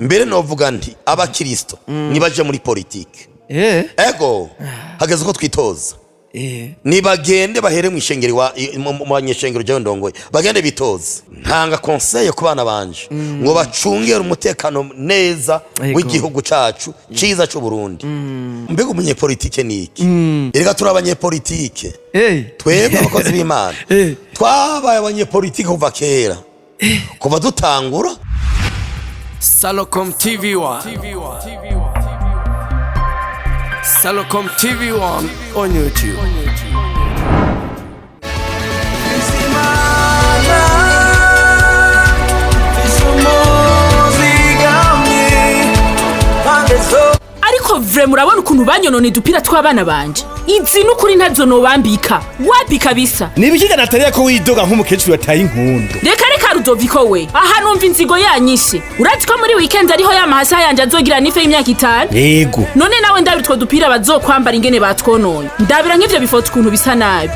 mbere novuga nti abakristo nibaje muri politike ego hageze ko twitoza nibagende bahere mu ishengero mu banyeshengero ryo ndongoye bagende bitoza ntanga conseil ku bana banje ngo bacungere umutekano neza w'igihugu cacu ciza cyo Burundi mbega umunye politike niki erega turabanye politike twebwe abakozi b'Imana twabaye abanye politike kuva kera kuva dutangura Salocom TV1 Salocom TV1 on YouTube. Ariko vrem urabona ukuntu banyonone dupira tw'abana banje izi n'ukuri ntazo nobambika wapi kabisa nibikiga natariya ko widoga nk'umukecuru yataye inkundo reka Rudoviko we aha numva inzigo yanyishe urati ko muri weekend ariho yamahasa yanje azogira nife y'imyaka 5 yego none nawe ndabira utwo dupira bazokwambara ingene batwonoye ndabira nk'ivyo bifoto ukuntu bisa nabi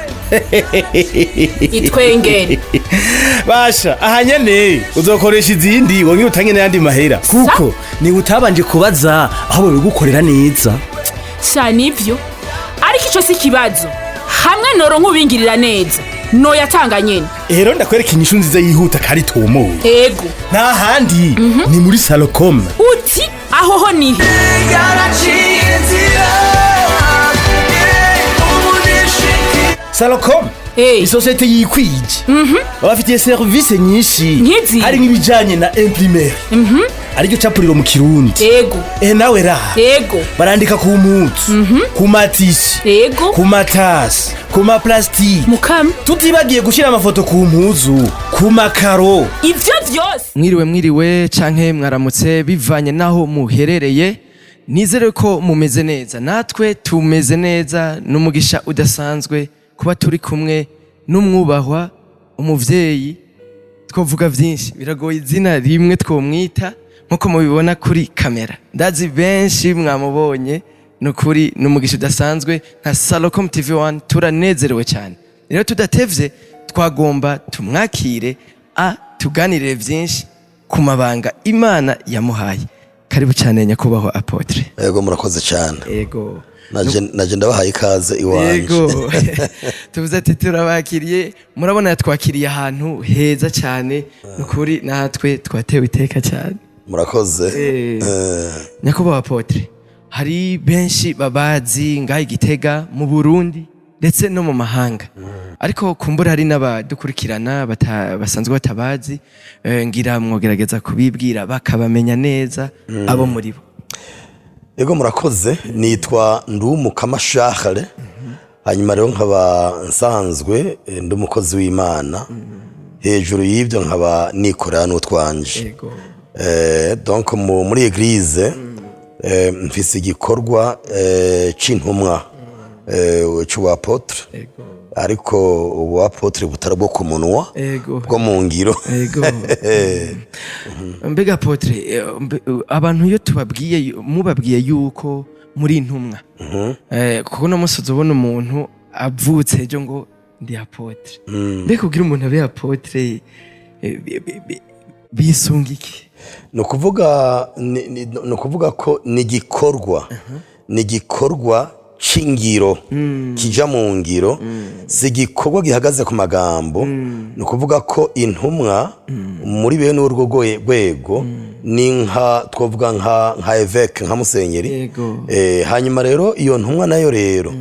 itwengene basha aha nyene uzokoresha izindi wonye utange n'andi mahera kuko ni utabanje kubaza aho bigukorera neza sha nivyo ariko ico si kibazo hamwe noro nkubingirira neza no yatanga nyene rero ndakwereka inyishu nziza yihuta kari tomoye ego nta handi ni muri Salocom uti aho ho ni Salocom isosiyete yikwije bafitiye service nyinshi hari nk'ibijanye na imprimer ariko capuriro mu kirundi ego nawe ra ego barandika ku mutsu ku matisi ego ku matasi ku ma plastique mukam tutibagiye gushira amafoto ku mpuzu ku makaro ivyo vyose mwiriwe canke mwaramutse bivanye naho muherereye nizere ko mumeze neza natwe tumeze neza n'umugisha udasanzwe kuba turi kumwe n'umwubahwa umuvyeyi twovuga vyinshi biragoye izina rimwe twomwita nkuko mubibona kuri kamera ndazi benshi mwamubonye nukuri n'umugisha udasanzwe nka Salocom TV1 turanezerewe cyane rero tudatevye twagomba tumwakire tuganirire vyinshi ku mabanga Imana yamuhaye karibu cyane nyakubahwa Apotre yego murakoze cyane yego naje ndabahaye ikaze iwanje yego tuvuze ati turabakiriye murabona yatwakiriye ahantu heza cyane nukuri natwe twatewe iteka cyane murakoze nyakubahwa Apotre hari benshi babazi ngaho Gitega mu Burundi ndetse no mu mahanga ariko kumbura hari n'abadukurikirana basanzwe batabazi ngira mwogerageza kubibwira bakabamenya neza abo muri bo yego murakoze nitwa Ndumukama Shahare hanyuma rero nkaba nsanzwe ndi umukozi w'Imana hejuru y'ibyo nkaba nikorera n'utwanje donc muri eglise mfise igikorwa c'intumwa cy'uwa apotre ariko uwa apotre butarabwo ku munwa bwo mu ngiro mbega Apotre abantu yo tubabwiye mubabwiye yuko muri intumwa kuko no musozo ubona umuntu avutse ejo ngo ndi Apotre mbega kugira umuntu abe Apotre bisungiki no kuvuga ko ni gikorwa cingiro kija mu ngiro si gikorwa gihagaze ku magambo no kuvuga ko intumwa muri bene urwo rwego ni nka twovuga nka evêque nka musenyeri hanyuma rero iyo ntumwa nayo rero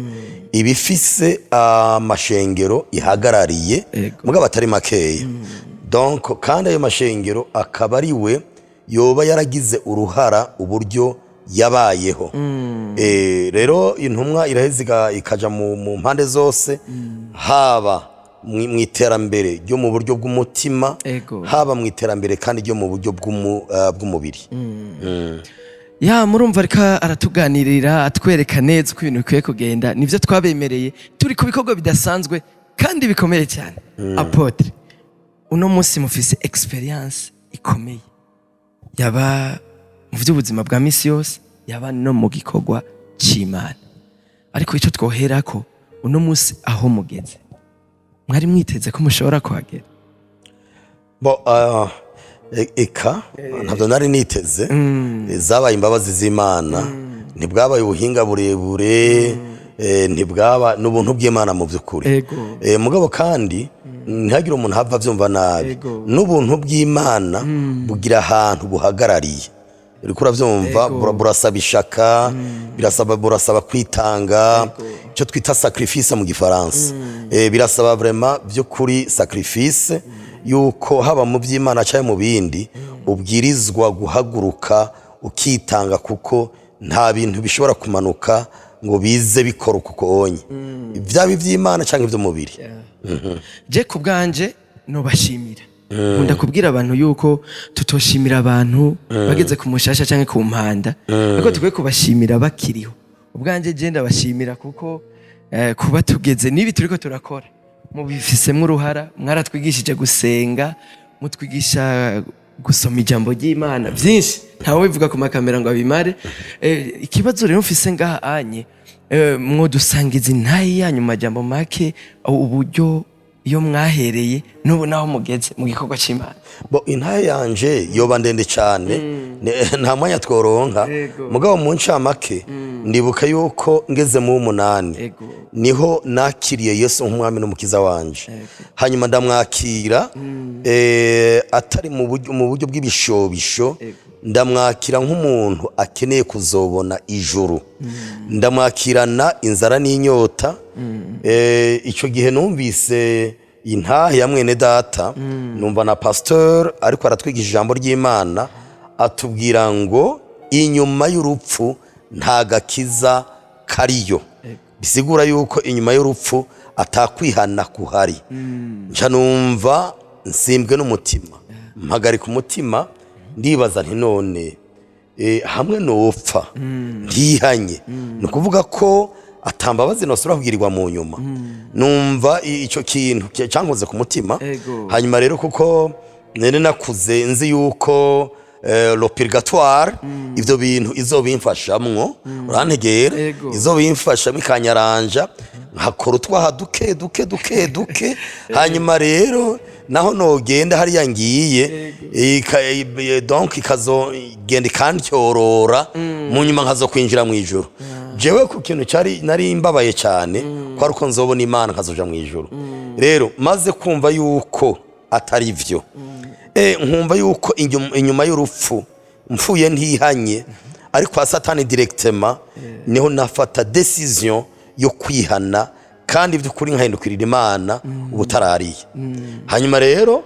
ibifise amashengero ihagarariye mugabo atari makeya donc kandi ayo mashengero akaba ari we yoba yaragize uruhara uburyo yabayeho rero intumwa iraheza ikaja mu mpande zose haba mu iterambere ryo mu buryo bw'umutima haba mu iterambere kandi ryo mu buryo bw'umubiri ya murumva reka aratuganirira atwereka neza uko ibintu bikwiye kugenda nivyo twabemereye turi ku bikorwa bidasanzwe kandi bikomeye cyane Apotre uno munsi mufise experience ikomeye yaba mu by'ubuzima bwa misi yose yaba no mu gikorwa c'Imana ariko ico twoherako uno munsi aho mugeze mwari mwiteze ko mushobora kuhagera eka ntabwo nari niteze zabaye imbabazi z'Imana ntibwabaye ubuhinga burebure ntibwaba n'ubuntu bw'Imana mu by'ukuri mugabo kandi ntihagire umuntu hava avyumva nabi n'ubuntu bw'Imana bugira ahantu buhagarariye uriko uravyumva burasaba ishaka burasaba kwitanga icyo twita sacrifice mu gifaransa birasaba vraiment by'ukuri sacrifice yuko haba mu by'Imana cyangwa mu bindi ubwirizwa guhaguruka ukitanga kuko nta bintu bishobora kumanuka ngo bize bikora uko onye byaba iby'Imana cyangwa iby'umubiri je ku bwanje nobashimira nkunda kubwira abantu yuko tutoshimira abantu bageze ku mushasha cyangwa ku mpanda ariko tukwiye kubashimira bakiriho ubwanje je ndabashimira kuko kuba tugeze nibi turiko turakora mubifisemwe uruhara mwaratwigishije gusenga mutwigisha gusoma ijambo ry'Imana byinshi ntawe bivuga ku makamera ngo abimare ikibazo rero mfise ngaha anye mwodusangiza intayi yanyu majambo make uburyo iyo mwahereye n'ubu naho mugeze mu gikorwa cy'Imana intayi yanje yoba ndende cyane nta mwanya tworonka mugabo mu ncamake ndibuka yuko ngeze mu 8 niho nakiriye Yesu nk'umwami n'umukiza wanje hanyuma ndamwakira atari mu buryo bw'ibishobisho ndamwakira nk'umuntu akeneye kuzobona ijuru ndamwakirana inzara n'inyota icyo gihe numvise intahe ya mwene data numva na pasteur ariko aratwigisha ijambo ry'Imana atubwira ngo inyuma y'urupfu nta gakiza kariyo bisigura yuko inyuma y'urupfu atakwihana kuhari nca numva nsimbwe n'umutima mpagarika umutima ndibaza nti none hamwe nopfa ntihanye ni ukuvuga ko atambabazi nosura kugirirwa mu nyuma numva icyo kintu cyankoze ku mutima hanyuma rero kuko nene nakuze nzi yuko le purgatoire ivyo bintu izobimfashamwo urantegera izobimfasha mikanyaranja nkakora utwaha duke hanyuma rero naho nogenda hariya ngiye donc ikazogenda ikantyorora mu nyuma nkazo kwinjira mu ijuru jewe ku kintu cyari nari mbabaye cyane ko aruko nzobona Imana nkazoja mu ijuru rero maze kumva yuko atari vyo nkumva yuko inyuma y'urupfu mfuye ntihanye ariko kwa Satani directement niho nafata decision yo kwihana kandi by'ukuri nkahindukirira Imana ubutarariye hanyuma rero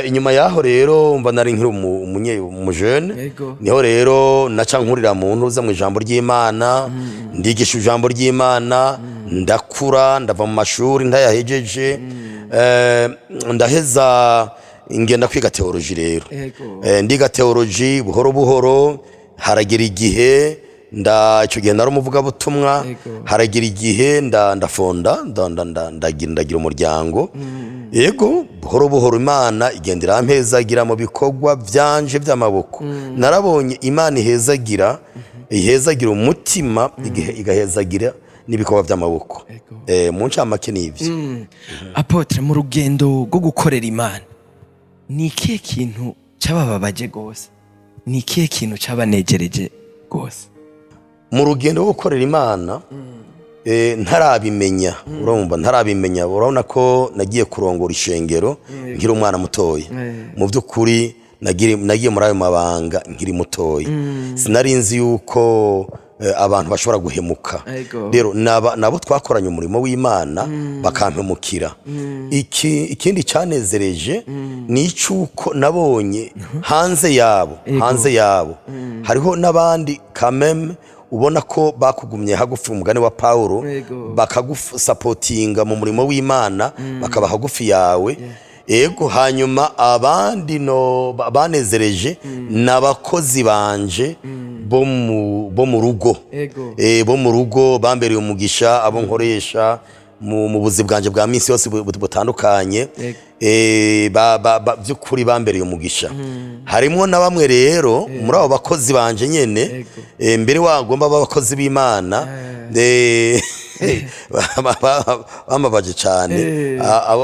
inyuma yaho rero mba nari nkiri umujene niho rero naca nkurira mu ntuza mu ijambo ry'Imana ndigisha ijambo ry'Imana ndakura ndava mu mashuri ndayahejeje ndaheza ingenda kwiga theology rero ndiga theology buhoro haragira igihe icyo gihe nari umuvuga butumwa haragira igihe ndafonda ndagira umuryango yego buhoro Imana igenda irampezagira mu bikorwa byanje by'amaboko narabonye Imana ihezagira umutima igahezagira n'ibikorwa by'amaboko mu ncamake n'ibyo Apotre mu rugendo rwo gukorera Imana ni ikihe kintu cyabababaje gose ni ikihe kintu cyabanegereje gose mu rugendo rwo gukorera Imana ntarabimenya urabona ko nagiye kurongora ishengero nkiri umwana mutoya mu by'ukuri nagiye muri ayo mabanga nkiri mutoya sinarinzi yuko abantu bashobora guhemuka rero nabo twakoranye umurimo w'Imana bakampemukira ikindi cyanezereje ni icyuko nabonye hanze yabo hariho n'abandi kameme ubona ko bakugumye hagufi umugani wa Paulo bakagusapotinga mu murimo w'Imana bakaba hagufi yawe ego hanyuma abandi banezereje n'abakozi banje bo mu rugo bambereye umugisha abo nkoresha mu buzi bwanje bwa minsi yose butandukanye by'ukuri bambereye umugisha harimo na bamwe rero muri abo bakozi banje nyene mbere wagomba abakozi b'Imana bamabaje cyane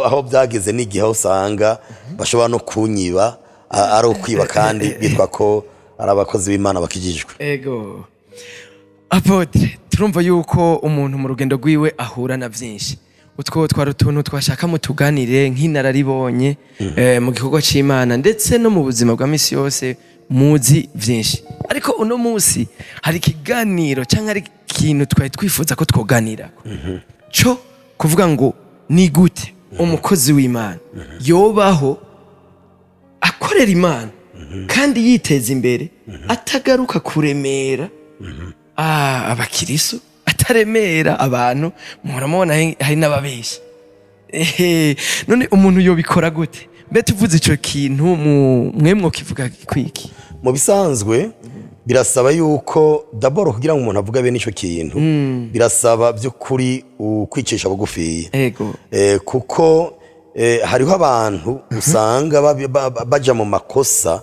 aho byageze n'igihe usanga bashobora no kunyiba ari ukwiba kandi bitwa ko ari abakozi b'Imana bakijijwe. Ego Apotre, turumva yuko umuntu mu rugendo rwiwe ahura na vyinshi. Utwo twari utuntu twashaka mutuganire nk'inararibonye mu gikorwa c'Imana ndetse no mu buzima bwa misi yose muzi vyinshi. Ariko uno munsi hari ikiganiro cyangwa ari ikintu twari twifuza ko twoganira. Co kuvuga ngo ni gute umukozi w'Imana yobaho akorera Imana kandi yiteza imbere atagaruka kuremera abakiriso, ataremera abantu. Muramubona hari n'ababeshi. None umuntu yobikora gute? Mbe tuvuze ico kintu mwemwo kivuga kwiki? Mu bisanzwe birasaba yuko d'abord kugira ngo umuntu avuga bene ico kintu birasaba by'ukuri ukwicisha bugufi. Ego. Kuko hariho abantu usanga baja mu makosa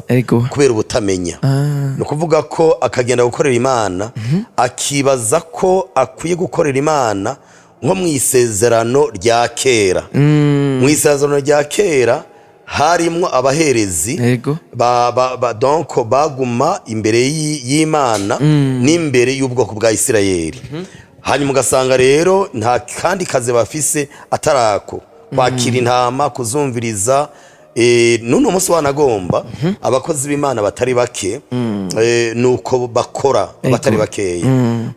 kubera ubutamenya. No kuvuga ko akagenda gukorera Imana akibaza ko akwiye gukorera Imana nko mu isezerano rya kera. Mu isezerano rya kera harimwo abaherezi donc baguma imbere y'Imana n'imbere y'ubwoko bwa Isirayeli. Hanyuma ugasanga rero nta kandi kaze bafise atarako kwakira intama, kuzumviriza. Nuno munsi wanagomba abakozi b'Imana batari bake nuko bakora batari bakeya.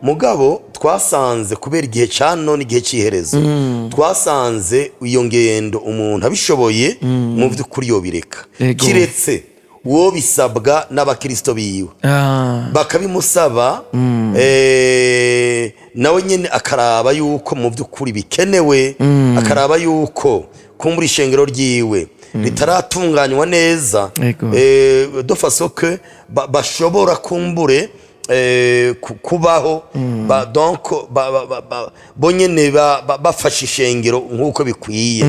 Mugabo twasanze kubera igihe ca none igihe ciherezo twasanze iyo ngendo umuntu abishoboye mu vy'ukuri yobireka kiretse uwo bisabwa n'abakristo biwe bakabimusaba nawe nyene akaraba yuko mu vy'ukuri bikenewe, akaraba yuko kumbura ishengero ryiwe ritaratunganywa neza de façon que bashobora kumbure kubaho donc bonyene bafashe ishengero nk'uko bikwiye.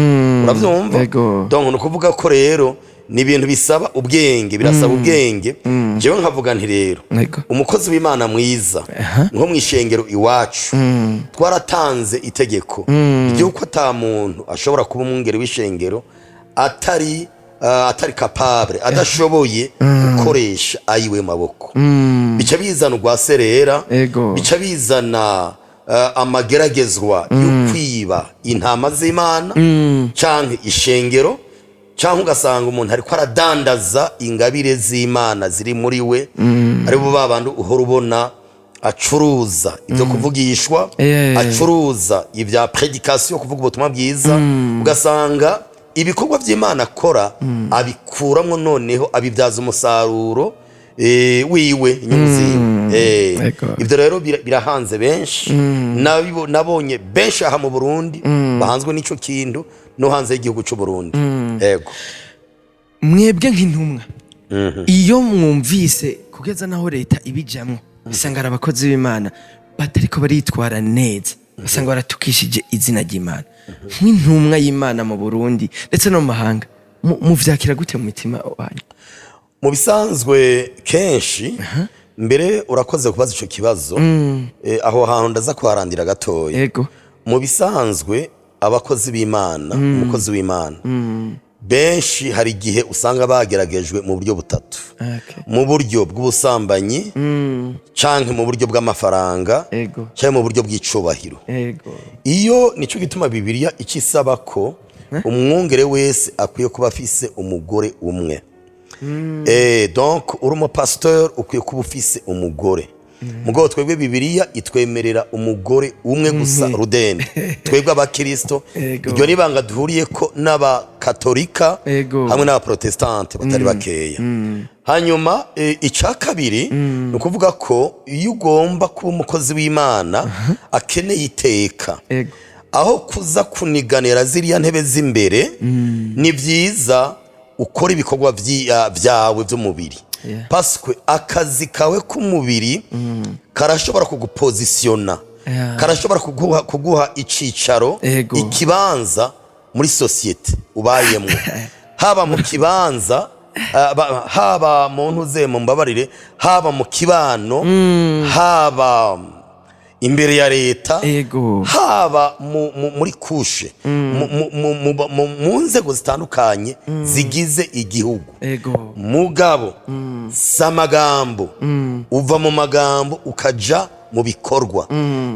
Uravyumva? Donc no kuvuga ko rero ni ibintu bisaba ubwenge, birasaba ubwenge. Jewe nkavuga nti rero umukozi w'Imana mwiza nko mwishengero iwacu twaratanze itegeko ry'uko ata muntu ashobora kuba umwungere w'ishengero atari capable, adashoboye gukoresha ayiwe maboko. Bica bizana urwaserera, bica bizana amageragezwa yo kwiba intama z'Imana canke ishengero, canke ugasanga umuntu ariko aradandaza ingabire z'Imana ziri muri we. Aribo babantu uhora ubona acuruza ibyo kuvugishwa, acuruza ibya predication, kuvuga ubutumwa bwiza. Ugasanga ibikorwa by'Imana akora abikuramwo noneho abibyaza umusaruro wiwe inyungu ziwe. Ibyo rero birahanze benshi, nabonye benshi aha mu Burundi bahanzwe n'ico kintu no hanze y'igihugu cy'u Burundi. Ego mwebwe nk'intumwa iyo mwumvise kugeza naho leta ibijamwo bisanga abakozi b'Imana batariko baritwara neza, basanga baratukishije izina ry'Imana, nk'intumwa y'Imana mu Burundi ndetse no mu mahanga, muvyakira gute mu mitima wanyu? Mu bisanzwe kenshi mbere urakoze kubaza ico kibazo. Aho hantu ndaza kuharandira gatoya. Yego. Mu bisanzwe abakozi b'Imana, umukozi w'Imana benshi hari igihe usanga bageragejwe mu buryo butatu. Mu buryo bw'ubusambanyi canke mu buryo bw'amafaranga canke mu buryo bw'icubahiro. Iyo nico gituma Bibiliya icisaba ko umwungere wese akwiye kuba afise umugore umwe. Donc uri umupasteur ukwiye kuba ufise umugore. Mugabo twebwe Bibiliya itwemerera umugore umwe gusa rudende. Twebwe abakristo iryo nibanga duhuriye ko n'abakatolika hamwe n'abaprotestante batari bakeya. Hanyuma ica kabiri no kuvuga ko iyo ugomba kuba umukozi w'Imana akeneye iteka, aho kuza kuniganira ziriya ntebe z'imbere, ni vyiza ukora ibikorwa vyawe by'umubiri. Paswe akazi kawe k'umubiri karashobora kugupozisiona, karashobora kuguha icicaro, ikibanza muri societe ubayemwo, haba mu kibanza, haba mu ntuze mu mbabarire, haba mu kibano, haba imbere ya leta Ego. haba muri kushe mu nzego zitandukanye zigize igihugu. Ego. Mugabo samagambo uva mu magambo ukaja mu bikorwa.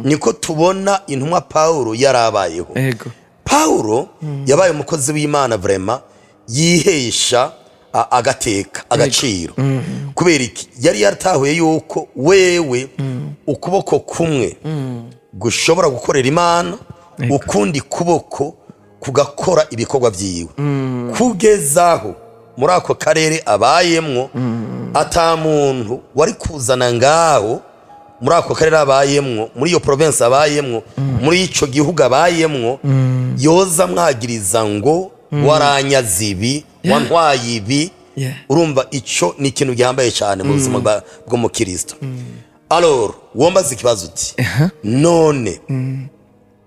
Niko tubona intumwa Paulo yarabayeho. Ego. Paulo yabaye umukozi w'Imana vraiment yihesha agateka agaciro. Kubera iki yari yaratahuye yuko wewe ukuboko kumwe gushobora gukorera Imana, ukundi kuboko kugakora ibikorwa byiwe. Kugezaho muri ako karere abayemwo ata muntu wari kuzana ngaho muri ako karere abayemwo, muri iyo province abayemwo, muri ico gihugu abayemwo yoza mwagiriza ngo waranyaze ibi, wantwaye ibi. Urumva ico ni ikintu gihambaye cyane mu buzima bwo mu Kristo. Alors wombaza ikibazo uti none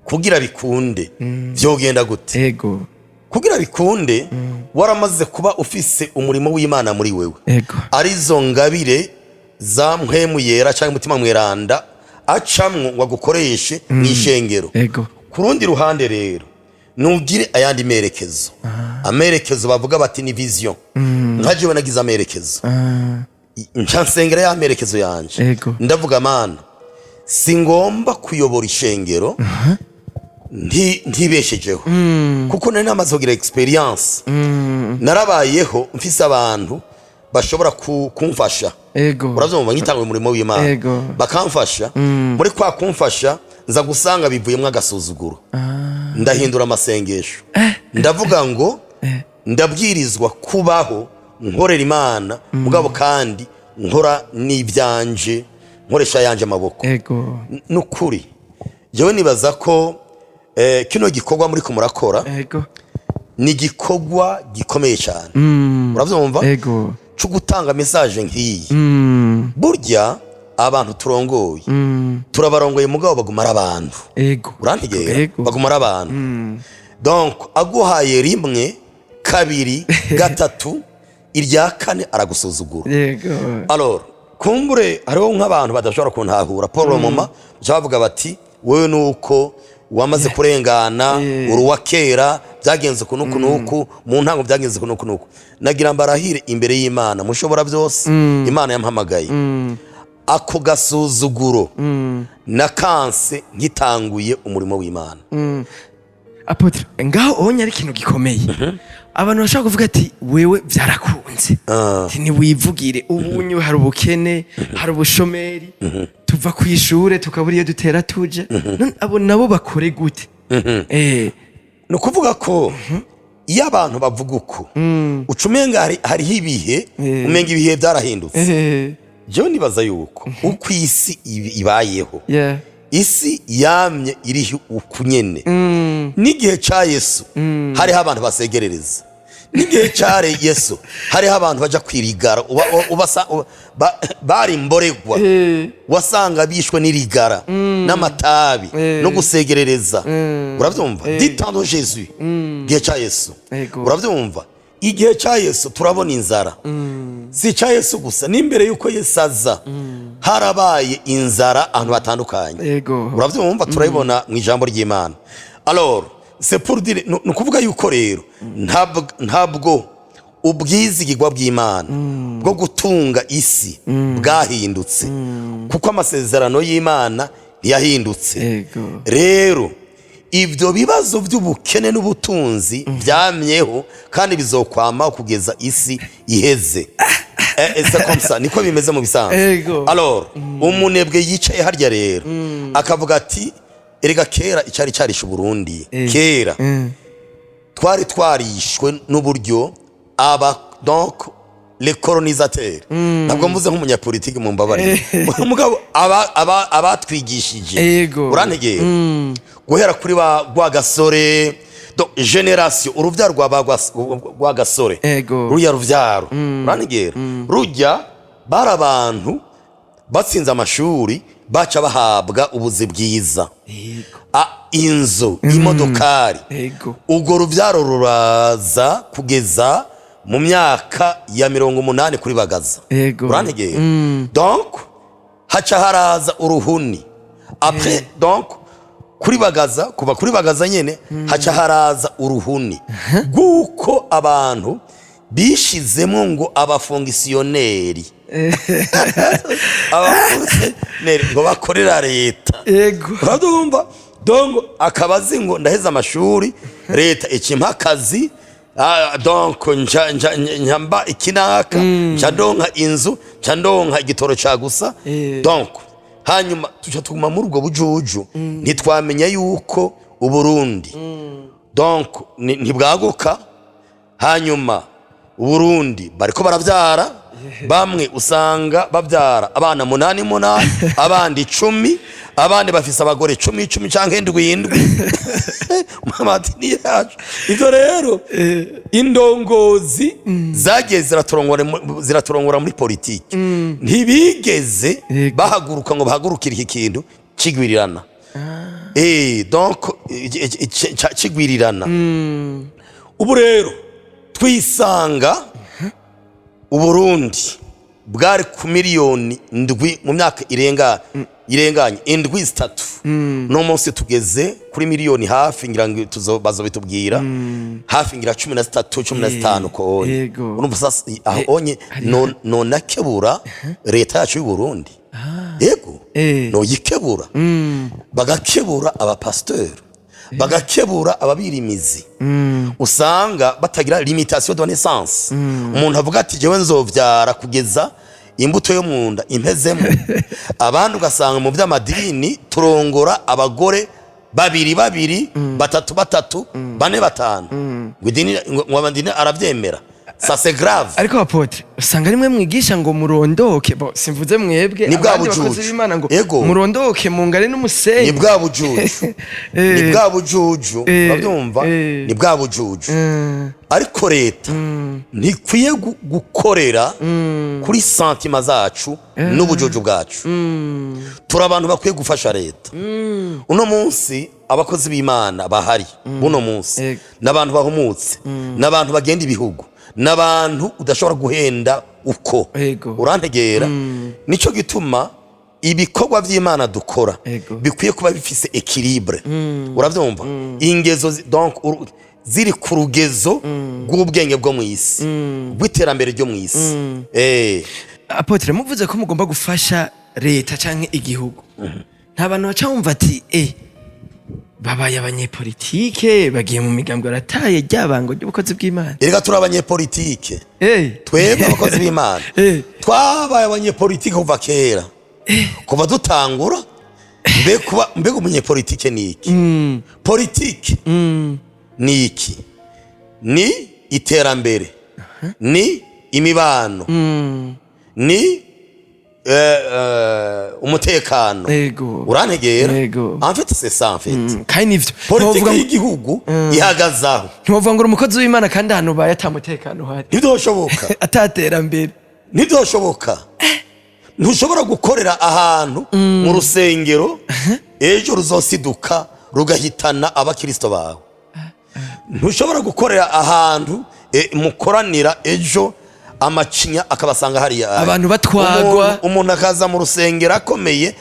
kugira bikunde vyogenda gute? Ego. Kugira bikunde waramaze kuba ufise umurimo w'Imana muri wewe. Ego. Arizo ngabire za mpwemu yera cyangwa umutima mweranda acamwo ngo agukoreshe mw'ishengero. Ego. Ku rundi ruhande rero nugire ayandi merekezo. Amerekezo bavuga bati ni vision. Nkaje nagize amerekezo. Nshansengera ya merekezo yanje. Ego. Ndavuga mana singomba kuyobora ishengero ntibeshejeho kuko nari namaze kugira experience. Narabayeho mfise abantu bashobora kumfasha. Ego. Uravyumva nkitanga umurimo w'Imana bakamfasha. Muri kwa kumfasha nza gusanga bivuyemwe agasuzuguro. Ndahindura amasengesho. Ndavuga ngo ndabwirizwa kubaho nkorera Imana mugabo kandi nkora n'ibyanje, nkoresha yanje amaboko. Ego. Nukuri jewe nibaza ko kino gikorwa muri kumurakora ni gikorwa gikomeye cyane. Uravyumva? Ego. Cyo gutanga message nk'iyi. Burya abantu turongoye turabarongoye mugabo bagumara abantu. Ego. Urantegera bagumara abantu. Donc aguhaye rimwe kabiri gatatu irya kane aragusuzugura. Yego. Alors kumbure hariho nk'abantu badashobora kuntahura Paul mama bavuga bati wewe nuko wamaze kurengana uruwa kera byagenze kunuku nuku mu ntango byagenze kunuku nuku. Nagira mbarahire imbere y'Imana mushobora byose Imana yampamagaye. Ako gasuzuguro nakanse ngitanguye umurimo w'Imana. Apotre ngaho onye ari ikintu gikomeye. Abantu bashaka kuvuga ati wewe byarakunze. Ni wivugire ubunyu hari ubukene, hari ubushomeri, tuva ku ishure tukabura iyo dutera tuje. Abo nabo bakore gute? No kuvuga ko iyo abantu bavuga uko ucumenga hariho ibihe umenga ibihe byarahindutse. Je nibaza yuko uko isi ibayeho. Isi yamye iri ukunyene. N'igihe ca Yesu hariho abantu basegerereza. N'igihe ca Yesu hariho abantu baja kwirigara bari mboregwa. Wasanga bishwe n'irigara n'amatabi no gusegerereza. Uravyumva? Ditando Jésus. Igihe ca Yesu. Uravyumva? Igihe ca Yesu turabona inzara. Si ca Yesu gusa n'imbere yuko Yesu aza harabaye inzara ahantu batandukanye. Uravyumva turabibona mu ijambo ry'Imana. Alors c'est pour dire no kuvuga yuko rero ntabwo ubwizigirwa bw'Imana bwo gutunga isi bwahindutse kuko amasezerano y'Imana ntiyahindutse. Rero ibyo bibazo by'ubukene n'ubutunzi byamyeho kandi bizokwama kugeza isi iheze. C'est comme ça niko bimeze mu bisanzwe. Alors umunebwe yicaye harya rero akavuga ati erega kera icari carisha Burundi kera twari twarishwe n'uburyo donc les colonisateurs. Ntabwo mvuze nk'umunyapolitiki mu mbabare mugabo abatwigishije. Urantegera guhera kuri wa gasore donc génération uruvyaro rwa gasore ruya ruvyaro. Urantegera rujya bari abantu batsinze amashuri baca bahabwa ubuzi bwiza. Inzu imodokari ubwo ruvyaro ruraza kugeza mu myaka ya 80 kuri bagaza. Urantegera donc haca haraza uruhuni après donc kuva kuri bagaza nyene haca haraza uruhuni guko abantu bishizemo ngo abafongisiyoneri abafongisiyoneri ngo bakorera leta yego urumva donc akabazi ngo ndaheza amashuri leta ikimpa akazi donc njamba ikinaka ndonka inzu ndonka igitoro ca gusa donc hanyuma tuca tuguma muri ubwo bujuju ntitwamenya yuko uburundi donc ntibwaguka hanyuma uburundi bariko baravyara bamwe usanga bavyara abana 8 abandi 10 abandi bafise abagore 10 canke 7 mamadini yacu ivyo rero indongozi zagiye ziratorongora muri politiki ntibigeze bahaguruka ngo bahagurukire iki kintu kigwirirana donc kigwirirana ubu rero twisanga Uburundi bwari ku miliyoni 7 mu myaka irenganye 7 no munsi tugeze kuri miliyoni hafi ngira ngo bazobitubwira hafi ngira 13 15 ko urumva sasa ahonye no nakebura leta yacu y'u Burundi yego no yikebura bagakebura abapasteur bagakebura ababirimizi usanga batagira limitation de naissance umuntu avuga ati jewe nzovyara kugeza imbuto yo munda impezemo abandi ugasanga mu by'amadini turongora abagore 2 3 batatu 4 5 ngidini ngwabandine aravyemera ça c'est grave ariko apotre usanga rimwe mwigisha ngo murondoke bo simvuze mwebwe abandi bakozi b'Imana ngo murondoke mu ngari n'umusenyi ni bwa bujuju urabyumva ni bwa bujuju ariko leta ntikwiye gukorera kuri santima zacu n'ubujuju bwacu turi abantu bakwiye gufasha leta uno munsi abakozi b'Imana bahari buno munsi n'abantu bahumutse n'abantu bagenda ibihugu n'abantu udashobora guhenda uko urantegera nico gituma ibikorwa by'Imana dukora bikwiye kuba bifise équilibre uravyumva ingezo donc ziri ku rugezo rw'ubwenge bwo mu isi bw'iterambere ryo mu isi apotre muvuze ko mugomba gufasha leta canke igihugu nta bantu baca bumva ati babaye abanyepolitike bagiye mu migambwe arataye ryabango ry'ubukozi bw'Imana erega turi abanyepolitike twebwe abakozi b'Imana twabaye abanyepolitike kuva kera kuva dutangura mbega umunyepolitike ni iki politike ni iki ni iterambere ni imibano ni umutekano urantegera en fait c'est ça en fait kandi nivyo politique y'igihugu ihagazaho ntiwovuga ngo umukozi w'Imana kandi hano baye atamutekano hari ntibyoshoboka ataterambere ntibyoshoboka ntushobora gukorera ahantu mu rusengero ejo ruzosiduka rugahitana abakristo bawe ntushobora gukorera ahantu mukoranira ejo amacinya akabasanga hariya abantu batwagwa umuntu akaza mu rusengero akomeye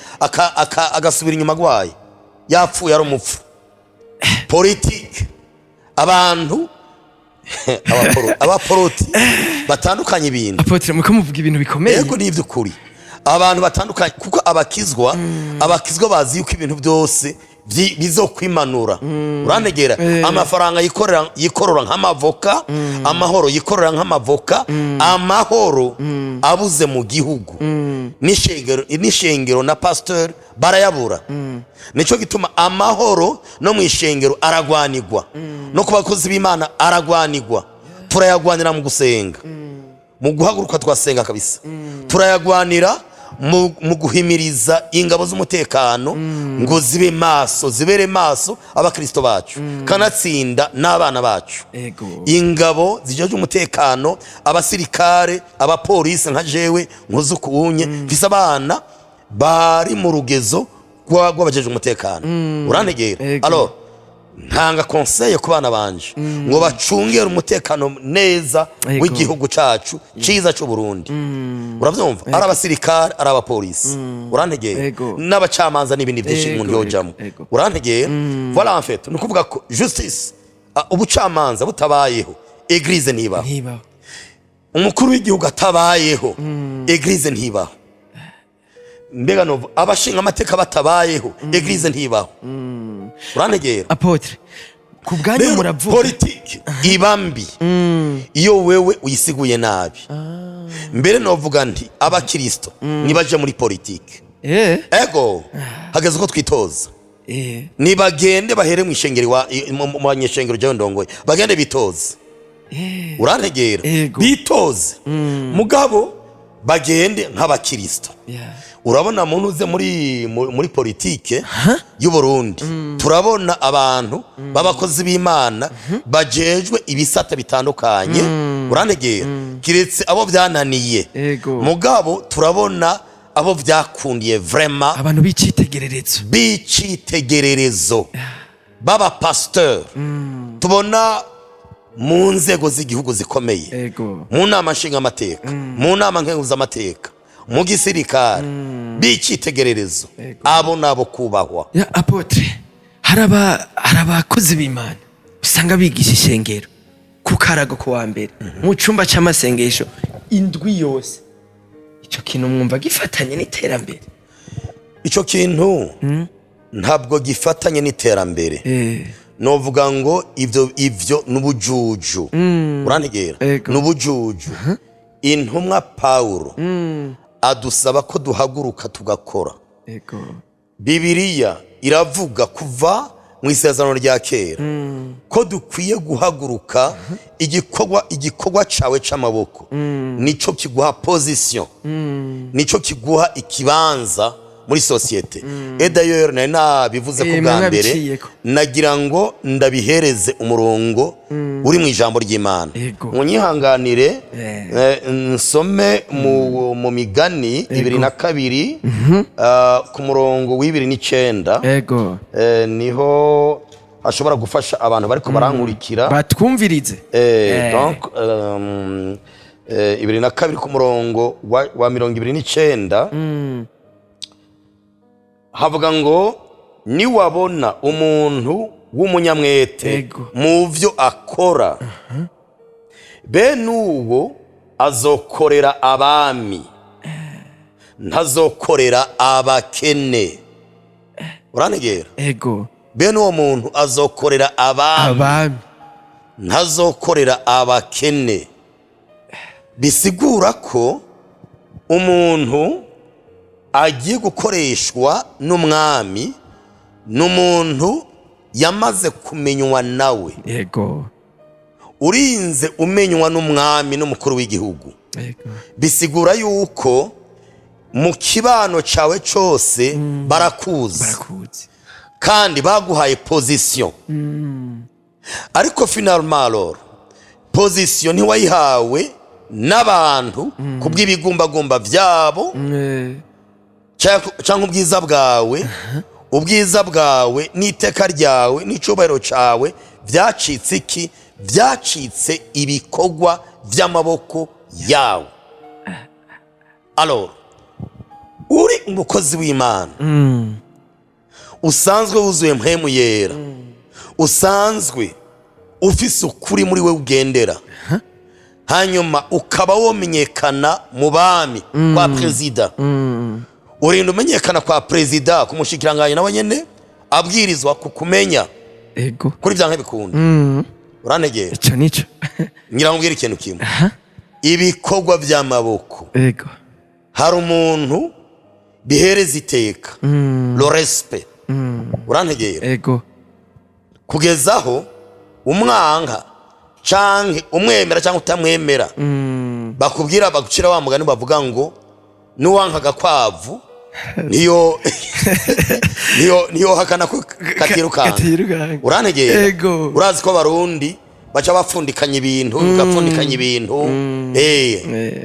agasubira inyuma gwaye yapfuye ari umupfu politique abantu abaporoti batandukanye ibintu apotre muko muvuga ibintu bikomeye yego ni ivy'ukuri abantu batandukanye kuko abakizwa bazi yuko ibintu byose bizokwimanura urantegera amafaranga yikorora nk'amavoka amahoro yikorora nk'amavoka amahoro abuze mu gihugu n'ishengero na pasteur barayabura nico gituma amahoro no mu ishengero aragwanirwa no ku bakozi b'Imana aragwanirwa turayagwanira mu gusenga mu guhaguruka twasenga kabisa turayagwanira mu guhimiriza ingabo z'umutekano ngo zibere maso abakristo bacu kanatsinda n'abana bacu ingabo zijeje umutekano abasirikare abapolisi nka jewe nkuzukunye mfise abana bari mu rugezo rw'abajeje umutekano urantegera alors ntanga conseil ku bana banje ngo bacungere umutekano neza w'igihugu cacu ciza cyo Burundi. Uravyumva? Ari abasirikare, ari abapolisi. Urantegeye? N'abacamanza n'ibindi byinshi mu byojamo. Urantegeye? Voilà en fait. Nukuvuga ko justice ubucamanza butabayeho eglise ntibaho. Umukuru w'igihugu atabayeho eglise ntibaho. Mbega novo abashinga amateka batabayeho eglise ntibaho. Urantegera? Apotre, kubwanyu muravuga politiki ibambi iyo wewe uyisiguye nabi. Mbere novuga nti abakristo nibaje muri politiki. Ego hageze ko twitoza. Nibagende bahere mu ishengero mu banyeshengero je ndongoye. Bagende bitoze. Urantegera? Bitoze. Mugabo bagende nk'abakristo. Urabona muntu uze muri politike y'u Burundi turabona abantu babakozi b'Imana bajejwe ibisata bitandukanye. Urantegera? Kiretse abo byananiye. Mugabo turabona abo byakundiye vraiment abantu bicitegererezo baba pasteur. Tubona mu nzego z'igihugu zikomeye, mu nama nshinga amateka, mu nama nkenguza amateka, mu gisirikare, bicitegererezo. Abo nabo kubahwa. Ya Apotre, harabakozi b'Imana usanga bigisha ishengero ku karago ko wa mbere mu cyumba cy'amasengesho indwi yose. Ico kintu mwumva gifatanye n'iterambere? Ico kintu ntabwo gifatanye n'iterambere. Novuga ngo ivyo nubujuju. Urantegera? Nubujuju. Intumwa Paulo adusaba ko duhaguruka tugakora. Bibiliya iravuga kuva mu isezerano rya kera ko dukwiye guhaguruka. Igikorwa cawe c'amaboko nico kiguha position, nico kiguha ikibanza muri societe. D'ailleurs nari bivuze ko bwa mbere nagira ngo ndabihereze umurongo uri mu ijambo ry'Imana. Munyihanganire nsome mu Migani 22 ku murongo w'29. Niho ashobora gufasha abantu bariko barankurikira batwumvirize. Donc 22 ku murongo wa 29 havuga ngo niwabona umuntu w'umunyamwete mu vyo akora, bene uwo azokorera abami ntazokorera abakene. Urantegera? Bene uwo muntu azokorera abami ntazokorera abakene. Bisigura ko umuntu agiye gukoreshwa n'umwami n'umuntu yamaze kumenywa nawe. Urinze umenywa n'umwami n'umukuru w'igihugu, bisigura yuko mu kibano cawe cyose barakuzi kandi baguhaye position. Ariko finalement alors position ntiwayihawe n'abantu kubw'ibigumbagumba vyabo cyangwa ubwiza bwawe n'iteka ryawe n'icubahiro cawe byacitse iki? Byacitse ibikorwa vy'amaboko yawe. Alors uri umukozi w'Imana usanzwe wuzuye mpemu yera, usanzwe ufise ukuri muri we ugendera, hanyuma ukaba womenyekana mu bami kwa prezida. Urinda umenyekana kwa prezida kumushikiranganya nawe nyene abwirizwa kukumenya kuri byanke bikunda. Urantegera? Ico nico ngira ngo ikintu kimwe. Ibikorwa by'amaboko hari umuntu bihereza iteka, le respect. Urantegera? Kugezaho umwanka canke umwemera canke utamwemera bakubwira bagucira wa mugani bavuga ngo nuwanka gakwavu niyo hakana ko katirukanga. Urantegera? Urazi ko Barundi baca bapfundikanya ibintu gapfundikanya ibintu.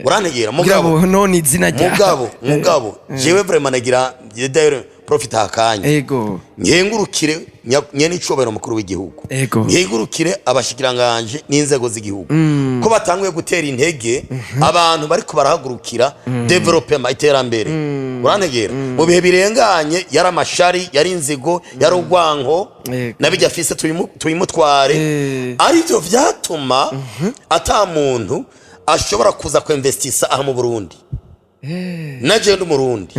Urantegera? Mugabo none izina rya mugabo jewe vraiment nagira profita hakanya ego nkengurukire nyene icobero mukuru w'igihugu nkengurukire abashikiranganje n'inzego z'igihugu ko batanguye gutera intege abantu bariko barahagurukira development iterambere urantegera mu bihe birenganye yari amashari yari inzigo yari urwanko nabijya afise tuyimutware arivyo vyatuma ata muntu ashobora kuza kwinvestisa aha mu Burundi naje ndi Murundi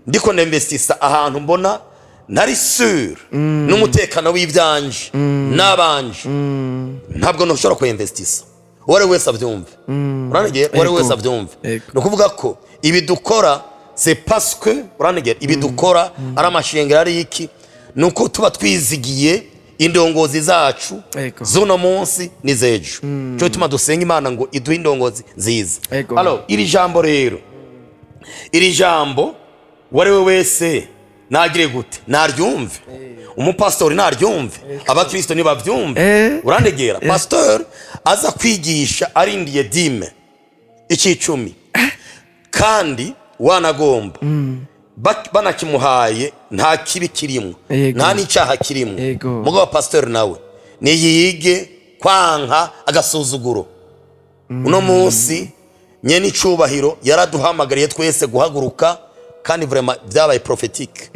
ndiko ninvestisa ahantu mbona nari sûr n'umutekano w'ivyanje nabanje ntabwo noshobora kwinvestisa wari wese avyumve uranegera wari wese avyumve no kuvuga ko ibi dukora c'est parce que uranegera ibi dukora ari amashengero ari iki nuko tuba twizigiye indongozi zacu zuno munsi nizejo cyo tuma dusenga Imana ngo iduhe indongozi nziza alors iri jambo warewe wese nagire gute naryumve umupastori naryumve abakristo nibavyumve urandegera pastor aza kwigisha arindiye dime icicumi kandi wanagomba banakimuhaye nta kibi kirimo nta n'icyaha kirimo mugabo pastor nawe niyige kwanka agasuzuguro uno munsi nyene icubahiro yaraduhamagariye twese guhaguruka kandi vraiment byabaye prophétique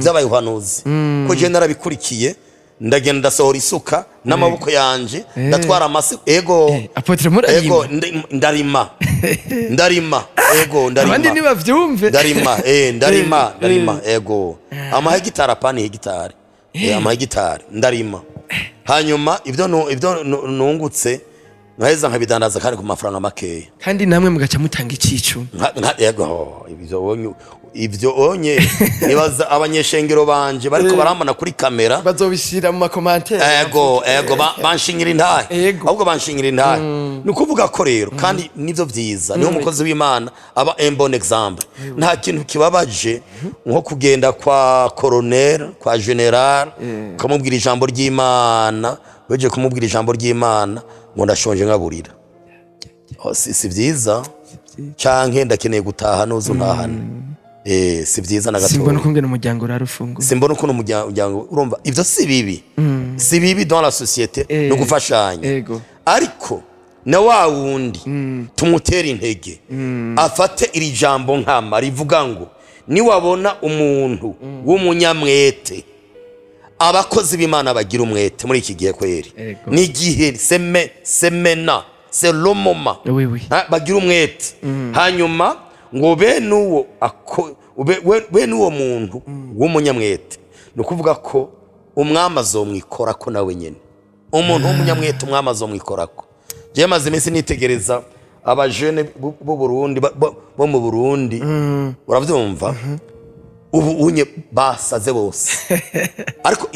byabaye uhanuzi ko je narabikurikiye ndagenda ndasohora isuka n'amaboko yanje ndatwara amase apotre murayima ego ndarima abandi nibavyumve ndarima ego amahegitari apani hegitari amahegitari ndarima hanyuma ivyo nungutse nkaheza nkabidandaza kandi ku mafaranga makeya kandi namwe mugaca mutanga icicu yego ivyo onye nibaza abanyeshengero banje bariko barambana kuri kamera bazobishira mu makomantere ego banshingira intahe ahubwo banshingira intahe nukuvuga ko rero kandi nivyo vyiza niho umukozi w'Imana aba un bon exemple nta kintu kibabaje nko kugenda kwa colonel kwa general kumubwira ijambo ry'Imana weje kumubwira ijambo ry'Imana ngo ndashonje ngaburira si vyiza canke ndakeneye gutaha nozo ntahana si vyiza na gato simbona ukungena umuryango urarufungu simbona ukuntu umuryango urumva ivyo si bibi dans la société no gufashanya ariko na wa wundi tumutera intege afate iri jambo nkama rivuga ngo ni wabona umuntu w'umunyamwete abakozi b'Imana bagira umwete muri iki gihe kweri ni gihe semena c'est le moment bagira umwete hanyuma ngo benuwo benuwo muntu w'umunyamwete no kuvuga ko umwami azomwikora ko nawe nyene umuntu w'umunyamwete umwami azomwikora ko je maze iminsi nitegereza abajene bo Burundi bo mu Burundi uravyumva ubu unye basaze bose ariko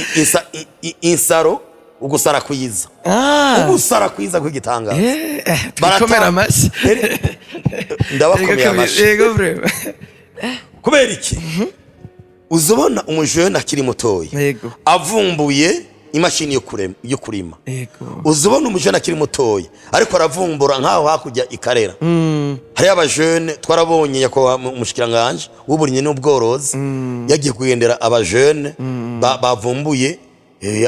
insaro ugusara kwiza ugusara kwiza kwigitanga barakomera amashi ndabakomera amashi yego breve kubera iki uzobona umujene akiri mutoya avumbuye imashini yo kurima uzobona umujene akiri mutoya ariko aravumbura nkaho hakujya ikarera hari abajene twarabonye yako umushikiranganje w'uburinyi n'ubworozi yagiye kugendera abajene bavumbuye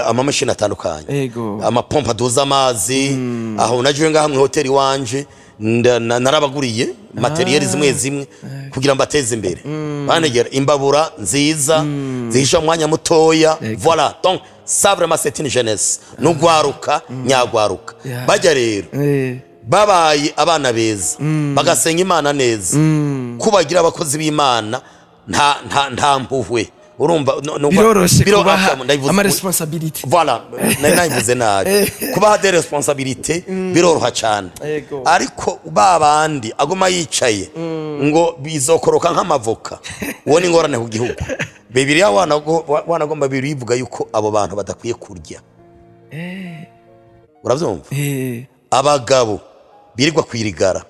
amamashini atandukanye amapompa aduza amazi aho naje ngaha mu hoteli wanje narabaguriye materiel zimwe kugira mbateze imbere banegera imbabura nziza zihisha mwanya mutoya voilà donc ça vraiment c'est une jeunesse n'ugwaruka nyagwaruka bajya rero babaye abana beza bagasenga Imana neza kubagira abakozi b'Imana nta mpuhwe urumva biroroshe kubaha ama responsabilité voilà nayivuze nabi kubaha des responsabilités biroroha cyane ariko babandi agoma yicaye ngo bizokoroka nk'amavoka uwo ni ngorane ku gihugu Bibiliya wanagomba birivuga yuko abo bantu badakwiye kurya uravyumva abagabo birirwa kwirigara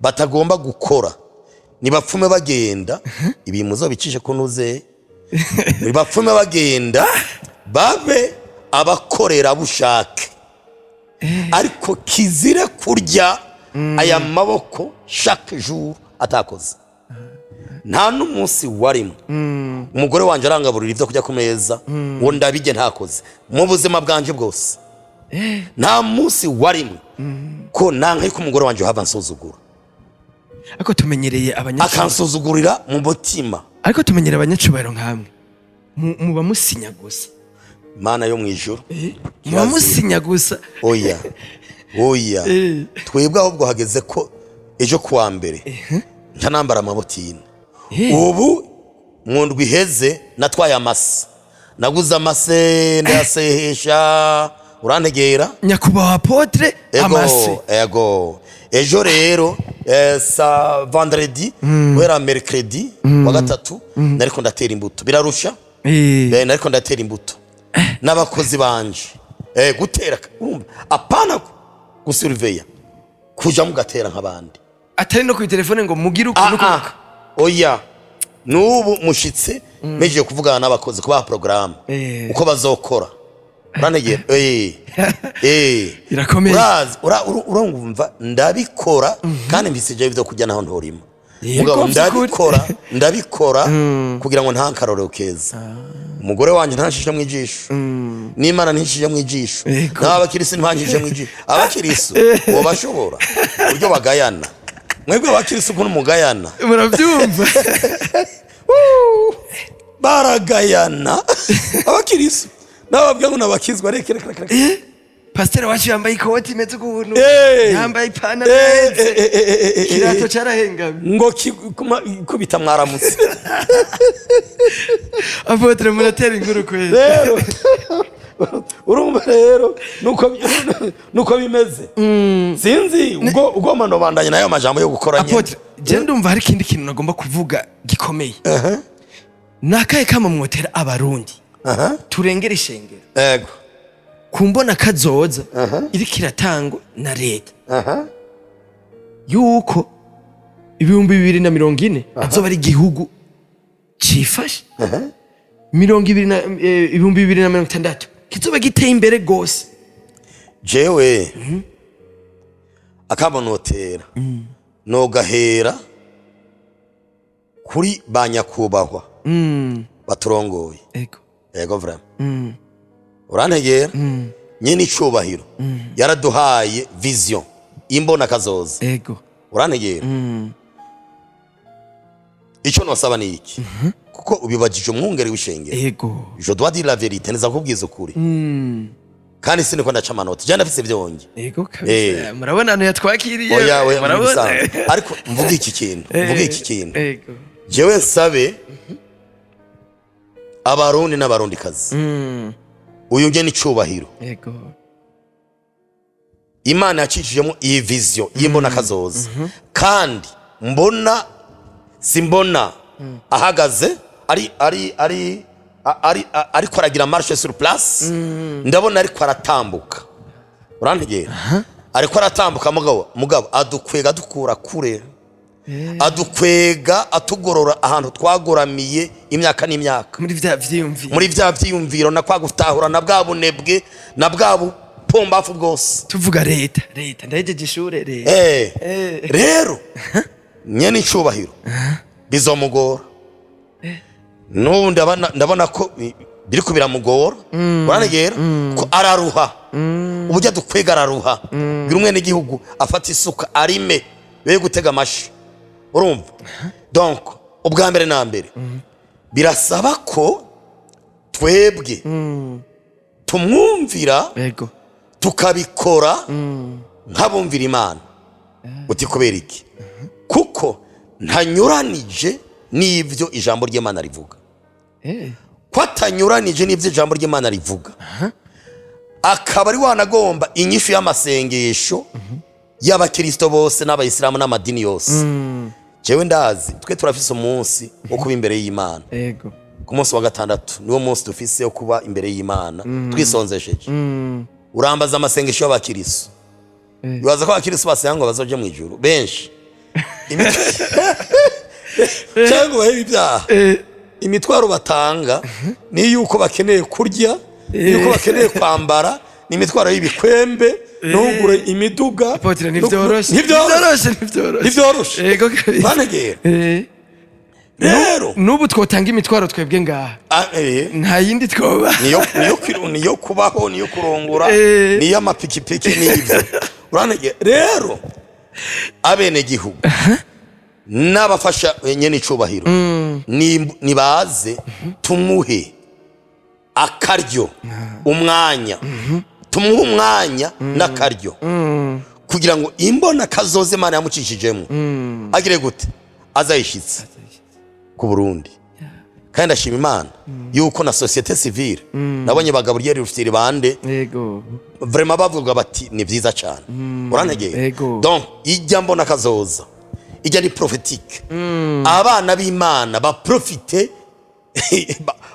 batagomba gukora nibapfume bagenda ibi muzobicishe kunuze nibapfume bagenda babe abakorera bushake ariko kizire kurya aya maboko chaque jour atakoze nta n'umunsi warimo umugore wanje arangaburira ivyo kujya ku meza ngo ndabige ntakoze mu buzima bwanje bwose nta munsi warimo ko nanka ko umugore wanje hava nsuzugura ariko tumenyereye akansuzugurira mu mutima ariko tumenyereye abanyacubahiro nkamwe muba musinya gusa Mana yo mwijuru muba musinya gusa oya twebwe ahubwo hageze ko ejo kuwa mbere nca nambara amabotine ubu mu ndwi iheze natwaye amase naguze amase ndayasehesha urantegera nyakubahwa apotre amase ego ejo rero sa vendredi wera mercredi wa gatatu nariko ndatera imbuto birarusha nariko ndatera imbuto n'abakozi banje gutera apana gusurveya kuja mugatera nk'abandi atari no ku telefone ngo mugire ukuntu kuka oya nubu mushitse meje kuvugana n'abakozi kuba program uko bazokora uranegera irakomeye urumva ndabikora kandi mbisije ivyo kujya naho ntorima ndabikora kugira ngo ntankarorero keza umugore wanje ntashije mu ijisho n'Imana ntishije mu ijisho n'abakirisi ntashije mu ijisho abakirisi bo bashobora buryo bagayana mwebwe abakirisi ukuntu mugayana murabyumva baragayana abakirisi nababwiye ngo nabakizwa reka pasteur wacu yambaye ikoti imeze ukuntu yambaye ipantaro kirato carahengamye ngo kubita mwaramutse apotre muratera inkuru kweli rero urumva rero nuko bimeze sinzi ubwo mano bandanye nayo majambo yo gukora nyine apotre je ndumva hari kindi kintu nagomba kuvuga gikomeye nakaye kama mwotera abarundi turengera ishengero ego kumbona kazoza iriko iratangwa na leta yuko 2040 azoba ari igihugu cifashe 2060 kizoba giteye imbere gose jewe akabonotera nogahera kuri banyakubahwa baturongoye ego vraiment urantegera nyine icubahiro yaraduhaye vision imbona kazoza ego urantegera icyo nosaba ni iki kuko ubibagije umwungeri w'ishengero ego je dois dire la vérité neza kubwiza ukuri kandi siniko ndaca amanota je ndafise vyonge ego kabisa murabona no yatwakiriye murabona ariko mvuga iki kintu ego jewe nsabe abarundi n'abarundi kazi uyu ngene icubahiro ego Imana yacishijemo iyi vision yimbona kazoza kandi simbona ahagaze ari kwaragira marche sur place ndabona ari kwaratambuka urantegera ari kwaratambuka mugabo adukwega dukura kure adukwega atugorora ahantu twagoramiye imyaka n'imyaka muri vya vyiyumviro na kwagutahura na bwa bunebwe na bwa pombafu bwose tuvuga leta ndahejeje ishure rero nyene icubahiro bizomugora n'ubu ndabona ko biriko biramugora uranegera ko araruha uburyo dukwega araruha biri umwene igihugu afata isuka arime be gutega amashi urumva donc ubwa mbere na mbere birasaba ko twebwe tumwumvira tukabikora nk'abumvira Imana uti kubera iki kuko ntanyuranije n'ivyo ijambo ry'Imana rivuga ko atanyuranije n'ivyo ijambo ry'Imana rivuga akaba ari wanagomba inyishu y'amasengesho y'abakristo bose n'abayisilamu n'amadini yose jewe ndazi twe turafise umunsi wo kuba imbere y'Imana ku munsi wa gatandatu niwo munsi dufise wo kuba imbere y'Imana twisonzesheje urambaza amasengesho y'abakristo bibaza ko abakristo basenga ngo bazoje mu ijuru benshi cyangwa bahe ibyaha imitwaro batanga ni yuko bakeneye kurya yuko bakeneye kwambara ni imitwaro y'ibikwembe ntugure imiduga ntivyoroshe banegera rero nubu twotanga imitwaro twebwe ngaha nta yindi twoba niyo kubaho niyo kurongora niyo amapikipiki n'ibyo uranege rero abene gihugu n'abafasha nyene icubahiro nibaze tumuhe akaryo umwanya tumuhe umwanya n'akaryo kugira ngo imbona kazoze Imana yamucishijemo agire gute azayishitse ku Burundi kandi ashima Imana yuko na societe civile nabonye Gabriel Rufitiri bande yego vraiment bavuga bati ni vyiza cyane urantegeye donc ijya mbona kazoza ijya ni prophétique abana b'Imana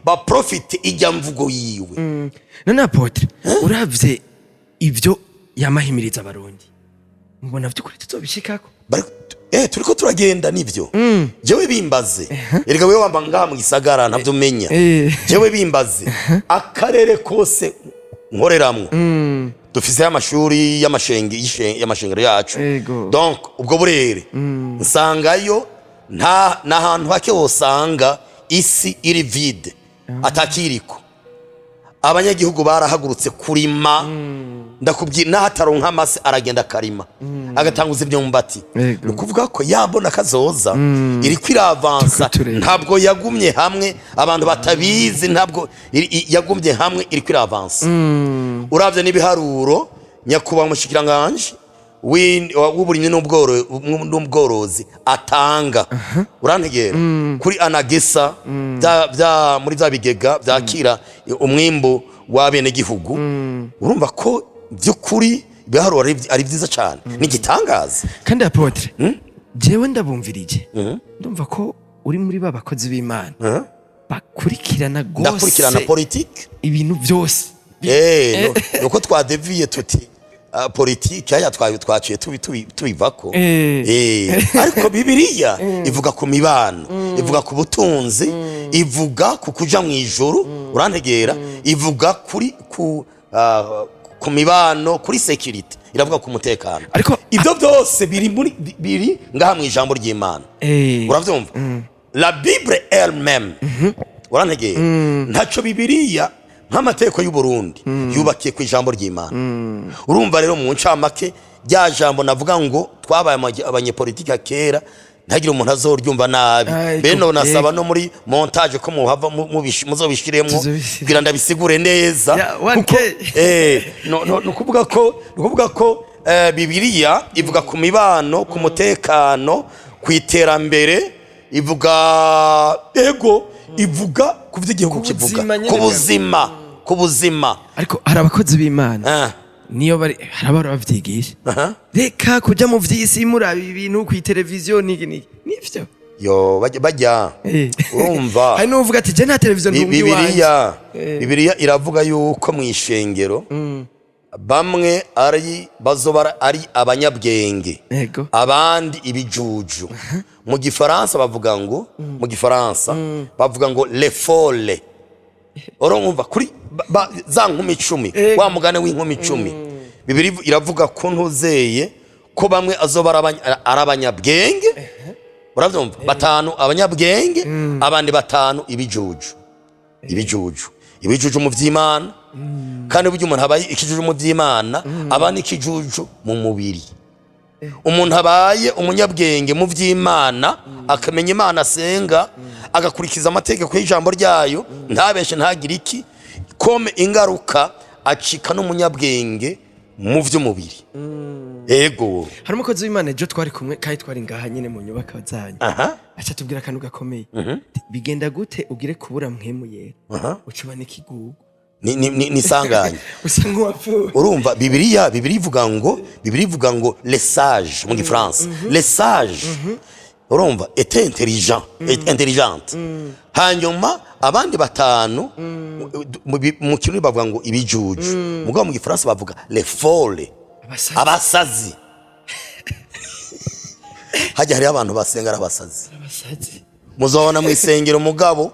baprofite ijya mvugo yiwe none apotre uravye ivyo yamahimiriza abarundi mbona vy'ukuri tuzobishikako turiko turagenda nivyo jewe bimbaze erega wewe wamba ngaha mu gisagara ntavyo menya jewe bimbaze akarere kose nkoreramwe dufise amashuri y'amashengero yacu donc ubwo burere nsangayo nta hantu hake wosanga isi iri vide atakiriko abanyagihugu barahagurutse kurima ndakubwira n'ahataronka amase aragenda karima agatanguza imyumbati nukuvuga ko yambona kazoza iri kwiravansa ntabwo yagumye hamwe abantu batabizi ntabwo yagumye hamwe iri kwiravansa uravye n'ibiharuro nyakuba mushikiranganje w'uburimyi n'ubworozi atanga urantegera kuri anagesa muri za bigega byakira umwimbo w'abene gihugu urumva ko by'ukuri biharuro ari byiza cyane n'igitangaza kandi apotre jewe ndabumvirije ndumva ko uri muri babakozi b'Imana bakurikirana gose ndakurikirana politique ibintu byose nuko twadeviye tuti politiki haya twaciye tubivako ariko Bibiliya ivuga ku mibano ivuga ku butunzi ivuga ku kuja mu ijuru urantegera ivuga ku mibano kuri security iravuga ku mutekano ariko ibyo byose biri ngaha mu ijambo ry'Imana uravyumva la Bible elle-même urantegera ntaco Bibiliya nk'amateko y'u Burundi yubakiye ku ijambo ry'Imana urumva rero mu ncamake rya jambo navuga ngo twabaye abanyepolitike kera ntagire umuntu azoryumva nabi beno nasaba no muri montage ko muhava muzobishiremwo kugira ndabisigure neza kuko nukuvuga ko Bibiliya ivuga ku mibano ku mutekano ku iterambere ivuga ivuga ku vy'igihugu kivuga ku buzima ariko hari abakozi b'Imana niyo bari harabara bavyigisha reka kuja mu vy'isi muraba ibintu ku televiziyo nivyo yo bajya urumva hari n'uvuga ati je nta televiziyo ntumbi wanje Bibiliya iravuga yuko mu ishengero bamwe bazobara ari abanyabwenge abandi ibijuju mu gifaransa bavuga ngo les folles urumva kuri za nkumi 10 wa mugane w'inkumi 10 Bibiliya iravuga ko ntuzeye ko bamwe azobara arabanyabwenge uravyumva batanu abanyabwenge abandi batanu ibijuju mu vy'Imana kandi buryo umuntu habaye ikijuju mu vy'Imana abandi ikijuju mu mubiri umuntu habaye umunyabwenge mu vy'Imana akamenya Imana asenga agakurikiza amategeko y'ijambo ryayo ntabeshe ntagire iki kome ingaruka acika n'umunyabwenge mu vy'umubiri ego hari umukozi w'Imana ejo twari kumwe kandi twari ngaha nyine mu nyubako zanyu acha tubwira akantu gakomeye bigenda gute ugire kubura mpemu yera ucuba n'ikigugu ni sanganya usa nk'uwapfuye urumva Bibiliya ivuga ngo les sages mu gifaransa les sages urumva était intelligente hanyuma abandi batanu mu kintu bavuga ngo ibijuju mugabo mu gifaransa bavuga les folles abasazi hajya hari abantu basenga ari abasazi muzobona mu isengero mugabo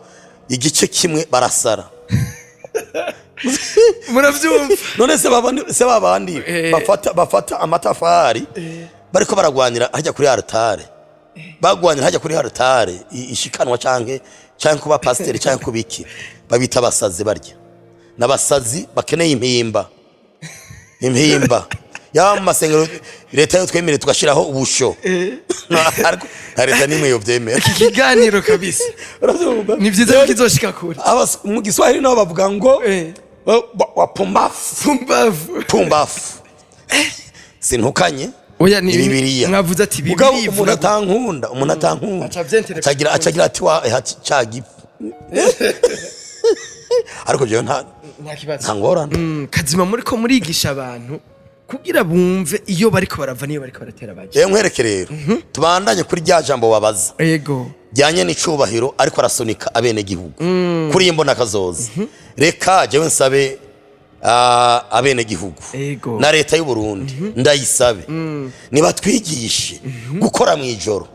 igice kimwe barasara muravyumva none se babandi bafata amatafari bariko baragwanira hajya kuri altare bagwanye hajya kuri aratare ishikanwa canke kuba pasiteri canke kubiki babita abasazi barya n'abasazi bakeneye impimba ya mu masengero leta yo twemere tugashiraho ubusho ariko leta nimwe yo vyemera iki kiganiro kabisa ni vyiza ko kizoshika kure mu Giswahili nabo bavuga ngo wa pumbafu sintukanye oya ni Bibiliya mwavuze ati Bibiliya umuntu atankunda acagira ati wa cagi ariko je nta ngorane kazima muri ko murigisha abantu kugira bumve iyo bariko barava niyo bariko baratera baje nkwereke rero tubandanye kuri rya jambo wabaza yego jyanye n'icubahiro ariko arasunika abene gihugu kuri imbona kazoza reka jewe nsabe abene gihugu na leta y'u Burundi ndayisabe niba twigishe gukora mu ijoro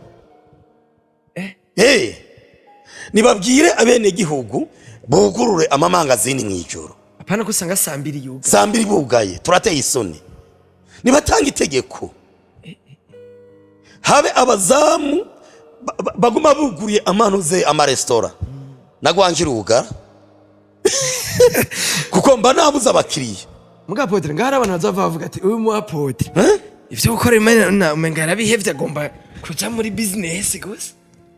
nibabwire abene gihugu bugurure amamangazini mu ijoro apana kusanga sambiri yuga sambiri bugaye turateye isoni nibatanga itegeko habe abazamu baguma buguriye amanuze amaresitora nagwanjira uga kuko mba nabuza abakiriya muga apotre ngara abantu bazava bavuga ati uyu mu apotre ivyo gukora imana umenga arabihevye agomba kuja muri business gusa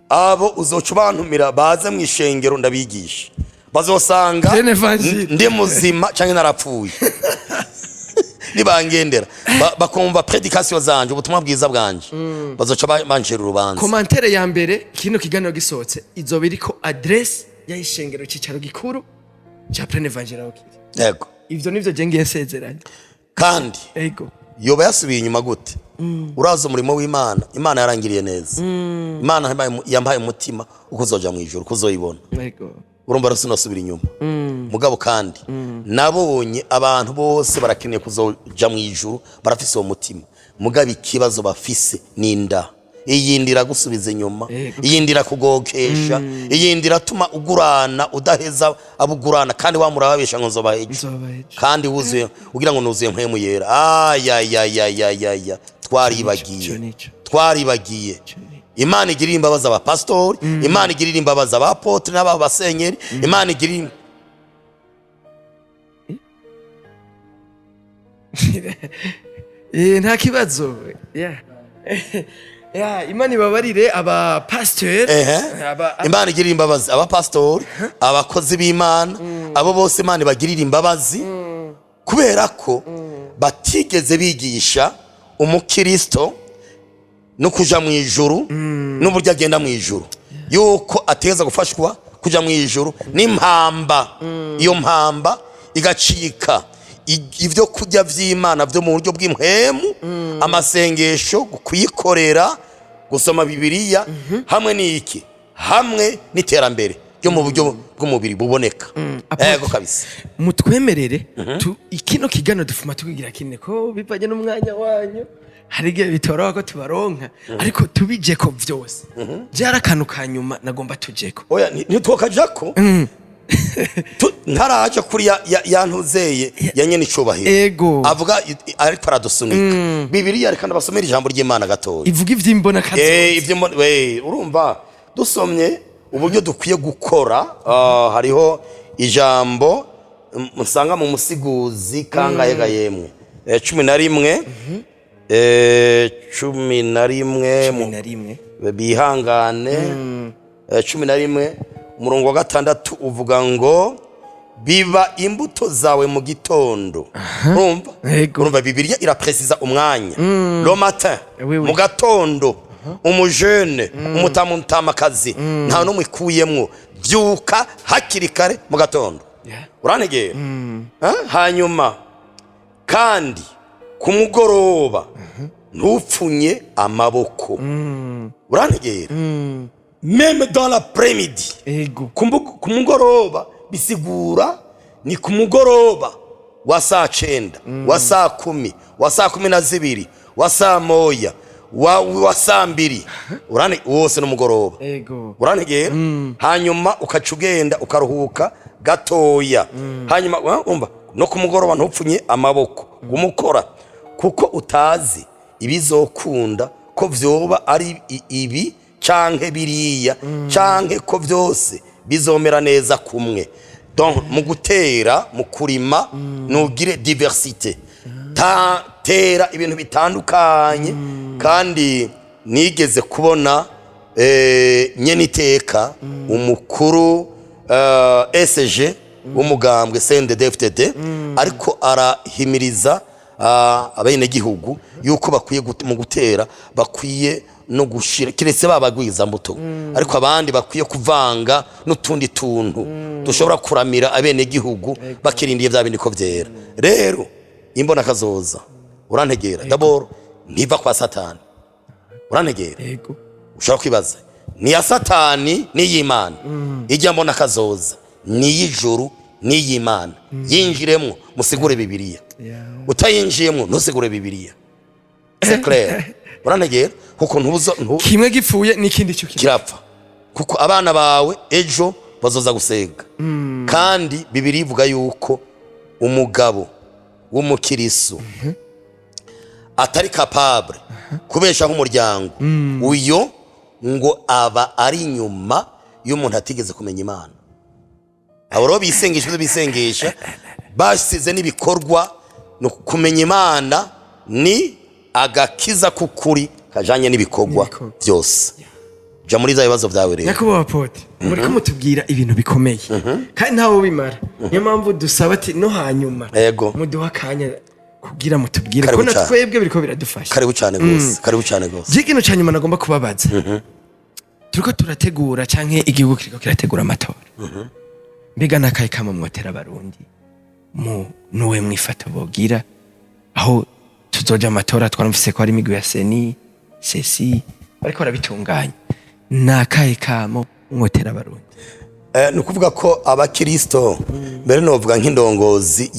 abo uzoca ubantumira baze mu ishengero ndabigisha bazosanga ndi muzima canke narapfuye nibangendera bakumva predication zanje ubutumwa bwiza bwanje bazoca banjira urubanza commentaire ya mbere kino kiganiro gisotse izoba iriko adresse ya ishengero cicaro gikuru cha Plein Evangile yego ivyo nivyo jengiye nsezeranye kandi yego yoba yasubiye inyuma gute uraza umurimo w'Imana Imana yarangiriye neza Imana yampaye umutima uko uzoja mu ijuru kuzoyibona yego urumva rusinasubira inyuma mugabo kandi nabonye abantu bose barakeneye kuzoja mu ijuru barafise uwo mutima mugabo ikibazo bafise ninda iyindira gusubiza inyuma iyindira kugokesha iyindira tuma ugurana udaheza abugurana kandi wamurababesha ngo nzobaheje kandi wuzuye ugira ngo nuzuye mpemu yera ya twaribagiye Imana igirira imbabazi abapastori Imana igirira imbabazi abapotre n'aba basenyeri Imana igirira nta kibazo Imana ibabarire aba pasteur Imana igirira imbabazi aba pastor abakozi b'Imana abo bose Imana ibagirira imbabazi kubera ko batigeze bigisha umukristo no kuja mu ijuru n'uburyo agenda mu ijuru yuko ateza gufashwa kuja mu ijuru n'impamba iyo mpamba igacika ivyo kujya vy'Imana vyo mu buryo bw'impwemu amasengesho kuyikorera gusoma Bibiliya hamwe n'iki hamwe n'iterambere ryo mu buryo bw'umubiri buboneka yego kabisa mutwemerere ikino kigano dufuma tukigira kine ko bivanye n'umwanya wanyu hari igihe bitoroha ko tubaronka ariko tubijeko vyose byara akantu kanyuma nagomba tujeko oya ntitwokajako ntaraje kuri yantuzeye yanye n'icubahiro avuga ari paradosunika Bibiliya reka ndabasomera ijambo ry'Imana gatoya ivuga ivy'imbona kazi urumva dusomye uburyo dukwiye gukora hariho ijambo musanga mu musiguzi kangahe gayemwe 11 11 bihangane 11 umurongo wa 6 uvuga ngo biba imbuto zawe mu gitondo urumva Bibiliya iraprecisa umwanya le matin mu gatondo umujene umutamutamakazi nta no mwikuyemwo byuka hakiri kare mu gatondo urantegera hanyuma kandi ku mugoroba ntupfunye amaboko urantegera même dans l'après-midi ku mugoroba bisigura ni ku mugoroba wa saa 9 wa saa 10 wa saa 12 wa saa 1 wa saa 2 urane wose no mugoroba urantegera hanyuma ukacugenda ukaruhuka gatoya hanyuma umva no ku mugoroba ntupfunye amaboko gumukora kuko utazi ibizokunda ko vyoba ari ibi canke biriya canke ko vyose bizomera neza kumwe. Donc mu gutera mu kurima nugire diversité, tera ibintu bitandukanye. Kandi nigeze kubona nyeniteka umukuru SG w'umugambwe CNDD-FDD ariko arahimiriza abene gihugu yuko bakwiye mu gutera bakwiye no gushira kiretse babagwiza mbuto ariko abandi bakwiye kuvanga n'utundi tuntu dushobora kuramira abene gihugu bakirindiye bya bindi ko vyera. Rero imbona kazoza urantegera d'abord ntiva kwa satani, urantegera ushobora kwibaza ni ya satani ni y'Imana. Ijya mbona kazoza ni y'ijuru ni y'Imana. Yinjiremwo musigure Bibiliya, utayinjiyemwo ntusigure Bibiliya. C'est clair. Urantegera kuko ntuzo kimwe gipfuye n'ikindi cyo kirapfa, kuko abana bawe ejo bazoza gusega. Kandi Bibiliya ivuga yuko umugabo w'umukiriso atari capable kubesha nk'umuryango uyo ngo aba ari nyuma y'umuntu atigeze kumenya Imana. Abo rero bisengesha basize n'ibikorwa no kumenya Imana ni agakiza kukuri kajanye n'ibikorwa byose. Ja muri za bibazo byawe rero Nyakubahwa Apotre muri kumutubwira ibintu bikomeye kandi ntawo bimara. Niyo mpamvu dusaba ati no hanyuma muduha kanya kugira mutubwire ko natwebwe biriko biradufasha. Karibu cyane gose, karibu cyane gose. Jikino cyanyuma nagomba kubabaza. Turiko turategura canke igihugu kiriko kirategura amatora. Mbega nakaye kama mwotera abarundi nuwe mwifata bogira aho tuzoja amatora twaramfise ko ari imigwi ya seni sesi bariko barabitunganya. Nakaye kamo mwotera abarundi. Nukuvuga ko abakristo mbere novuga nk'indongozi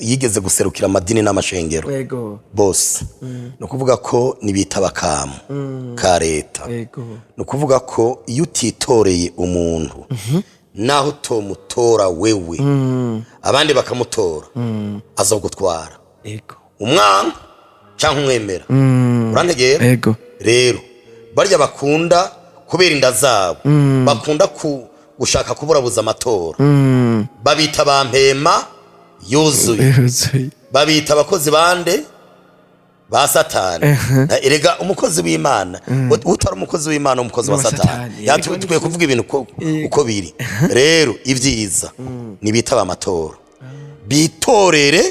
yigeze guserukira amadini n'amashengero bose. Nukuvuga ko nibita bakamo ka leta. Nukuvuga ko iyo utitoreye umuntu naho tomutora wewe abandi bakamutora azogutwara umwana canke umwemera. Urantegera rero barya bakunda kubera inda zabo bakunda gushaka kuburabuza amatora babita bampema yuzuye babita abakozi bande ba satani. Erega umukozi w'Imana utari umukozi w'Imana umukozi wa satani yatuye kuvuga ibintu uko biri. Rero ivyiza nibita amatora bitorere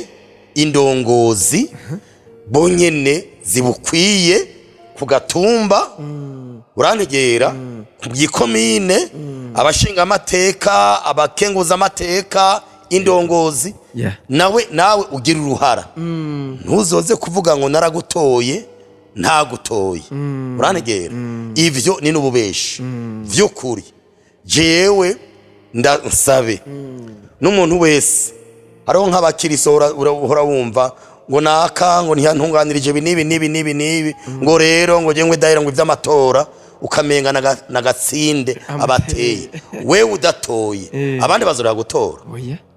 indongozi bonyene zibukwiye kugatumba. Urantegera kugikomine abashinga amateka abakenguza amateka indongozi nawe ugira uruhara. Ntuzoze kuvuga ngo naragutoye ntagutoye. Urantegera ivyo ni nububeshi vy'ukuri. Jewe nsabe n'umuntu wese hariho nk'abakiriso uhora wumva ngo naka ngo ntiyantunganirije nibi ngo rero ngo jengwe daira ngo ivy'amatora ukamenga nagatsinde abateye wewe udatoye abandi bazorera gutora.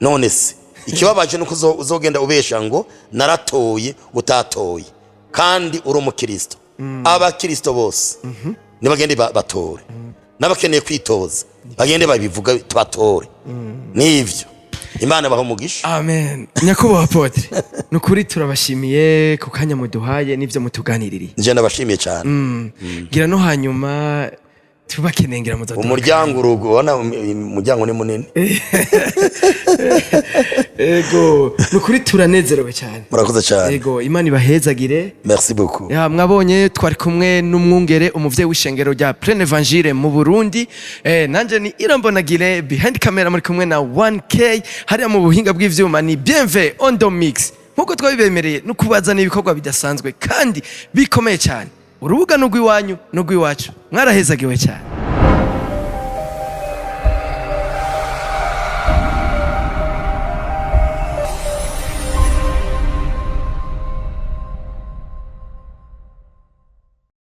None se ikibabaje nuko uzogenda ubesha ngo naratoye utatoye kandi uri umukristo. Abakristo bose nibagende batore n'abakeneye kwitoza bagende babivuga tubatore. Nivyo Imana baho mugisha. Amen. Nyakubahwa Apotre nukuri turabashimiye ku kanya muduhaye n'ivyo mutuganiririye. Nje nabashimiye cyane. Gira no hanyuma tubakenengera muzaduka. Umuryango urugo wana umuryango ni munini. Nukuri turanezerewe cyane. Murakoze cyane. Imana ibahezagire. Merci beaucoup. Mwabonye twari kumwe n'umwungere umuvyeyi w'ishengero rya Plein Evangile mu Burundi. Nanje ni Irambonagire behind camera muri kumwe na 1K hariya mu buhinga bw'ivyuma ni Bienve on the mix. Nkuko twabibemereye no kubazana ibikorwa bidasanzwe kandi bikomeye cyane. Urubuga n'ugwiwanyu n'ugwiwacu mwarahezagiwe cyane.